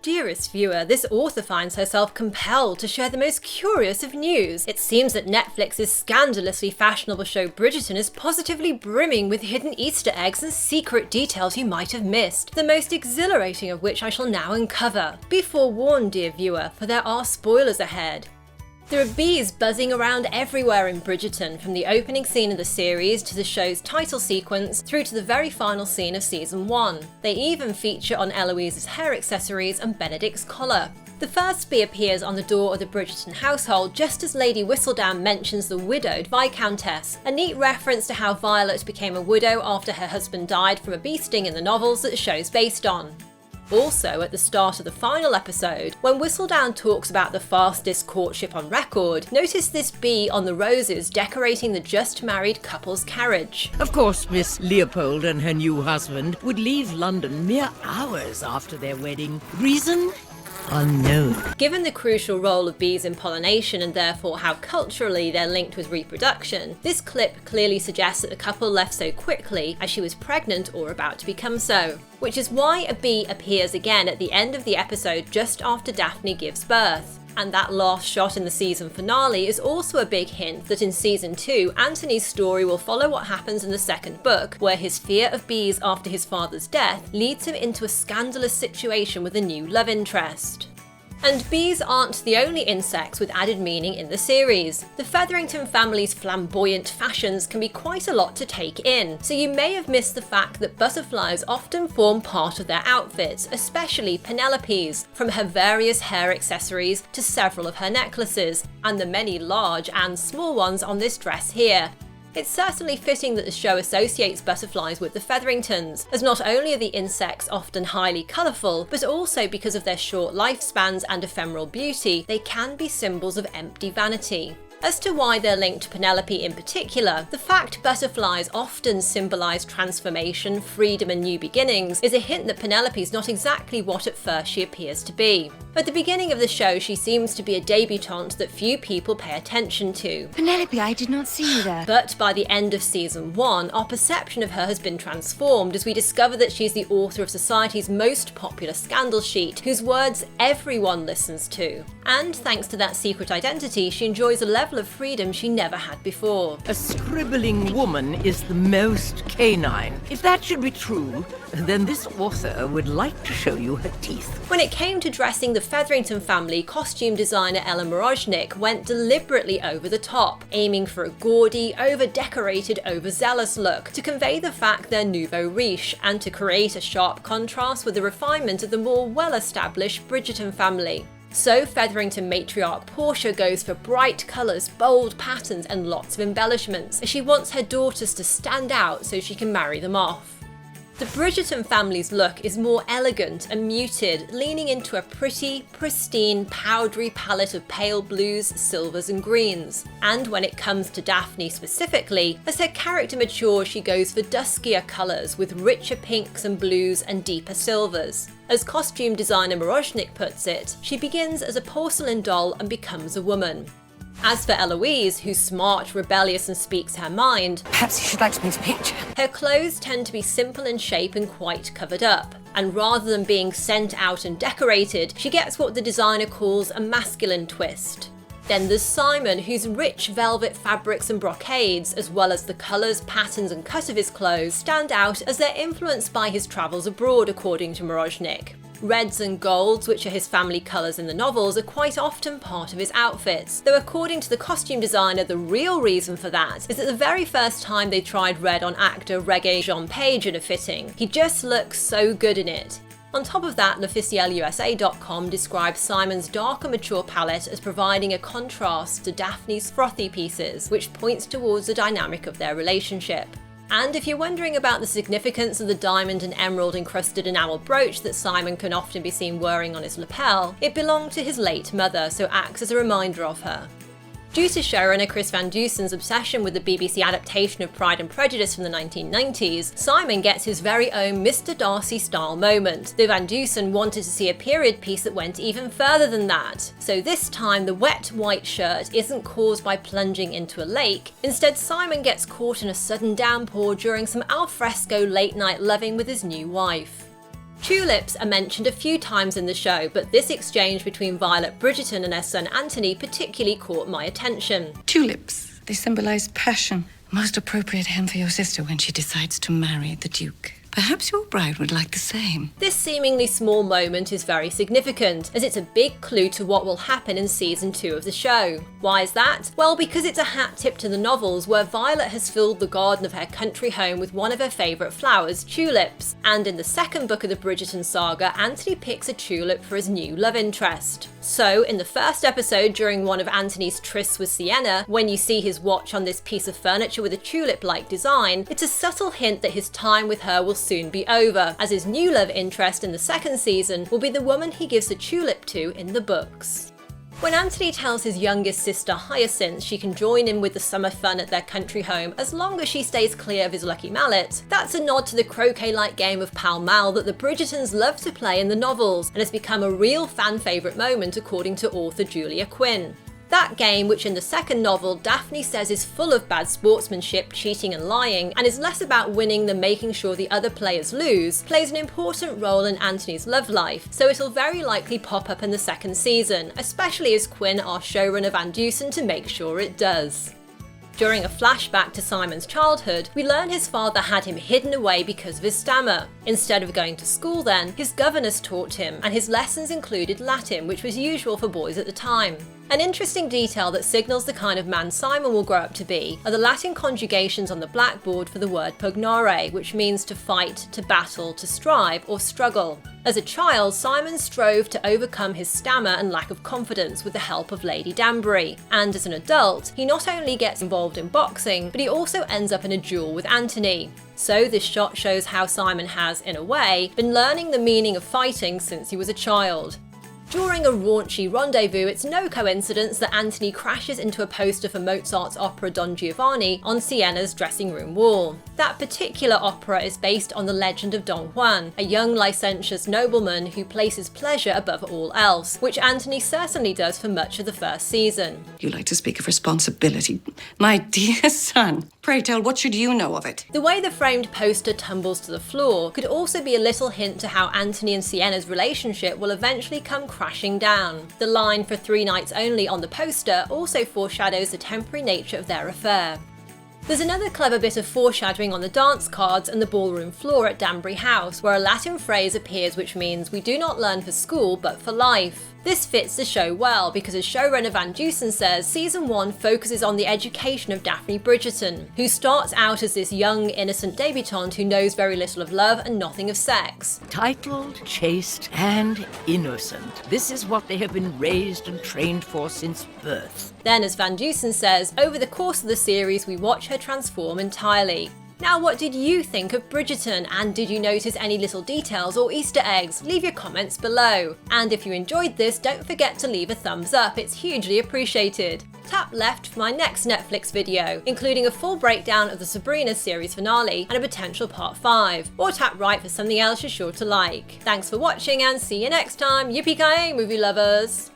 Dearest viewer, this author finds herself compelled to share the most curious of news. It seems that Netflix's scandalously fashionable show Bridgerton is positively brimming with hidden Easter eggs and secret details you might have missed, the most exhilarating of which I shall now uncover. Be forewarned, dear viewer, for there are spoilers ahead. There are bees buzzing around everywhere in Bridgerton, from the opening scene of the series to the show's title sequence through to the very final scene of season 1. They even feature on Eloise's hair accessories and Benedict's collar. The first bee appears on the door of the Bridgerton household just as Lady Whistledown mentions the widowed Viscountess, a neat reference to how Violet became a widow after her husband died from a bee sting in the novels that the show's based on. Also, at the start of the final episode, when Whistledown talks about the fastest courtship on record, notice this bee on the roses decorating the just-married couple's carriage. Of course, Miss Leopold and her new husband would leave London mere hours after their wedding. Reason? Unknown. Given the crucial role of bees in pollination and therefore how culturally they're linked with reproduction, this clip clearly suggests that the couple left so quickly as she was pregnant or about to become so. Which is why a bee appears again at the end of the episode just after Daphne gives birth. And that last shot in the season finale is also a big hint that in season 2, Anthony's story will follow what happens in the second book, where his fear of bees after his father's death leads him into a scandalous situation with a new love interest. And bees aren't the only insects with added meaning in the series. The Featherington family's flamboyant fashions can be quite a lot to take in, so you may have missed the fact that butterflies often form part of their outfits, especially Penelope's, from her various hair accessories to several of her necklaces, and the many large and small ones on this dress here. It's certainly fitting that the show associates butterflies with the Featheringtons, as not only are the insects often highly colourful, but also because of their short lifespans and ephemeral beauty, they can be symbols of empty vanity. As to why they're linked to Penelope in particular, the fact butterflies often symbolise transformation, freedom and new beginnings is a hint that Penelope's not exactly what at first she appears to be. At the beginning of the show, she seems to be a debutante that few people pay attention to. Penelope, I did not see you there. But by the end of season 1, our perception of her has been transformed as we discover that she's the author of society's most popular scandal sheet, whose words everyone listens to. And thanks to that secret identity, she enjoys a level of freedom she never had before. A scribbling woman is the most canine. If that should be true, then this author would like to show you her teeth. When it came to dressing the Featherington family, costume designer Ella Moroznik went deliberately over the top, aiming for a gaudy, over-decorated, overzealous look to convey the fact they're nouveau riche and to create a sharp contrast with the refinement of the more well-established Bridgerton family. So Featherington matriarch Portia goes for bright colours, bold patterns and lots of embellishments, as she wants her daughters to stand out so she can marry them off. The Bridgerton family's look is more elegant and muted, leaning into a pretty, pristine, powdery palette of pale blues, silvers and greens. And when it comes to Daphne specifically, as her character matures she goes for duskier colours with richer pinks and blues and deeper silvers. As costume designer Moroznik puts it, she begins as a porcelain doll and becomes a woman. As for Eloise, who's smart, rebellious and speaks her mind, Perhaps you should like to paint a picture. her clothes tend to be simple in shape and quite covered up. And rather than being sent out and decorated, she gets what the designer calls a masculine twist. Then there's Simon, whose rich velvet fabrics and brocades, as well as the colours, patterns and cut of his clothes, stand out as they're influenced by his travels abroad, according to Moroznik. Reds and golds, which are his family colours in the novels, are quite often part of his outfits, though according to the costume designer the real reason for that is that the very first time they tried red on actor Regé-Jean Page in a fitting, he just looks so good in it. On top of that, l'officialusa.com describes Simon's darker mature palette as providing a contrast to Daphne's frothy pieces, which points towards the dynamic of their relationship. And if you're wondering about the significance of the diamond and emerald encrusted enamel brooch that Simon can often be seen wearing on his lapel, it belonged to his late mother, so acts as a reminder of her. Due to showrunner Chris Van Dusen's obsession with the BBC adaptation of Pride and Prejudice from the 1990s, Simon gets his very own Mr. Darcy style moment, though Van Dusen wanted to see a period piece that went even further than that. So this time the wet white shirt isn't caused by plunging into a lake, instead Simon gets caught in a sudden downpour during some alfresco late night loving with his new wife. Tulips are mentioned a few times in the show, but this exchange between Violet Bridgerton and her son Anthony particularly caught my attention. Tulips. They symbolize passion. Most appropriate hem for your sister when she decides to marry the Duke. Perhaps your bride would like the same. This seemingly small moment is very significant, as it's a big clue to what will happen in season 2 of the show. Why is that? Well, because it's a hat tip to the novels where Violet has filled the garden of her country home with one of her favourite flowers, tulips. And in the second book of the Bridgerton saga, Anthony picks a tulip for his new love interest. So, in the first episode during one of Anthony's trysts with Sienna, when you see his watch on this piece of furniture with a tulip-like design, it's a subtle hint that his time with her will soon be over, as his new love interest in the second season will be the woman he gives a tulip to in the books. When Anthony tells his youngest sister Hyacinth she can join in with the summer fun at their country home as long as she stays clear of his lucky mallet, that's a nod to the croquet-like game of Pall Mall that the Bridgertons love to play in the novels and has become a real fan favourite moment according to author Julia Quinn. That game, which in the second novel Daphne says is full of bad sportsmanship, cheating and lying, and is less about winning than making sure the other players lose, plays an important role in Anthony's love life, so it'll very likely pop up in the second season, especially as Quinn asks showrunner Van Dusen to make sure it does. During a flashback to Simon's childhood, we learn his father had him hidden away because of his stammer. Instead of going to school then, his governess taught him, and his lessons included Latin, which was usual for boys at the time. An interesting detail that signals the kind of man Simon will grow up to be are the Latin conjugations on the blackboard for the word pugnare, which means to fight, to battle, to strive, or struggle. As a child, Simon strove to overcome his stammer and lack of confidence with the help of Lady Danbury, and as an adult, he not only gets involved in boxing, but he also ends up in a duel with Anthony. So this shot shows how Simon has, in a way, been learning the meaning of fighting since he was a child. During a raunchy rendezvous, it's no coincidence that Anthony crashes into a poster for Mozart's opera Don Giovanni on Sienna's dressing room wall. That particular opera is based on the legend of Don Juan, a young licentious nobleman who places pleasure above all else, which Anthony certainly does for much of the first season. You like to speak of responsibility. My dear son, pray tell, what should you know of it? The way the framed poster tumbles to the floor could also be a little hint to how Anthony and Sienna's relationship will eventually come crashing down. The line "for 3 nights only" on the poster also foreshadows the temporary nature of their affair. There's another clever bit of foreshadowing on the dance cards and the ballroom floor at Danbury House, where a Latin phrase appears which means "we do not learn for school but for life." This fits the show well because, as showrunner Van Dusen says, Season 1 focuses on the education of Daphne Bridgerton, who starts out as this young, innocent debutante who knows very little of love and nothing of sex. Titled, chaste, and innocent. This is what they have been raised and trained for since birth. Then, as Van Dusen says, over the course of the series we watch her transform entirely. Now, what did you think of Bridgerton, and did you notice any little details or Easter eggs? Leave your comments below. And if you enjoyed this, don't forget to leave a thumbs up, it's hugely appreciated. Tap left for my next Netflix video, including a full breakdown of the Sabrina series finale and a potential part 5. Or tap right for something else you're sure to like. Thanks for watching and see you next time, yippee-ki-yay movie lovers!